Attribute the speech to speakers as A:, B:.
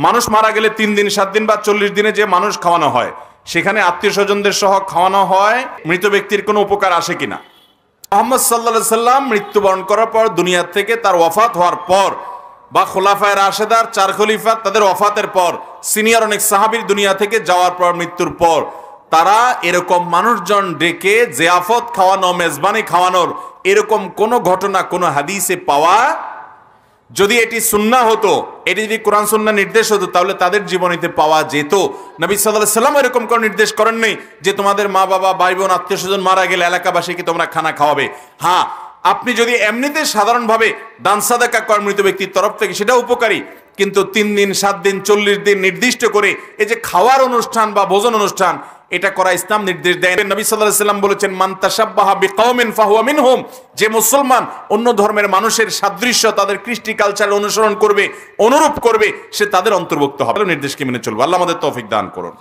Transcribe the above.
A: মানুষ মারা গেলে 3 দিন 7 দিন বা 40 দিনে যে মানুষ খাওয়ানো হয়, সেখানে আত্মীয় স্বজনদের সহ খাওয়ানো হয়, মৃত ব্যক্তির কোনো উপকার আসে কিনা? মুহাম্মদ সাল্লাল্লাহু আলাইহি সাল্লাম মৃত্যুবরণ করার পর, দুনিয়া থেকে তার ওয়াফাত হওয়ার পর, বা খোলাফায়ে রাশেদার 4 খলিফা তাদের ওয়াফাতের পর, সিনিয়র অনেক সাহাবীর দুনিয়া থেকে যাওয়ার পর, মৃত্যুর পর, তারা এরকম মানুষজন ডেকে জিয়াফত খাওয়ানো, মেজবানি খাওয়ানোর এরকম কোন ঘটনা কোন হাদিসে পাওয়া, যদি এটি সুন্নাহ হতো, এটি যদি কোরআন সুন্নাহ নির্দেশ হতো, তাহলে তাদের জীবনীতে পাওয়া যেত। নবী সাল্লাল্লাহু আলাইহি সাল্লাম এরকম কোন নির্দেশ করেন নাই যে তোমাদের মা বাবা ভাই বোন আত্মীয় স্বজন মারা গেলে এলাকাবাসীকে তোমরা খানা খাওয়াবে। হ্যাঁ, আপনি যদি এমনিতে সাধারণভাবে দান সাদাকা করেন মৃত ব্যক্তির তরফ থেকে, সেটা উপকারী, কিন্তু 3 দিন 7 দিন 40 দিন নির্দিষ্ট করে এই যে খাওয়ার অনুষ্ঠান বা ভোজন অনুষ্ঠান, এটা করা ইসলাম নির্দেশ দেয়। নবী সাল্লাল্লাহু আলাইহি সাল্লাম বলেছেন, মান তাশাব্বাহা বিকাওমিন ফাহুয়া মিনহুম, যে মুসলমান অন্য ধর্মের মানুষের সাদৃশ্য, তাদের কৃষ্টি কালচার অনুসরণ করবে, অনুরূপ করবে, সে তাদের অন্তর্ভুক্ত হবে। নির্দেশকে মেনে চলবে। আল্লাহ আমাদের তৌফিক দান করুন।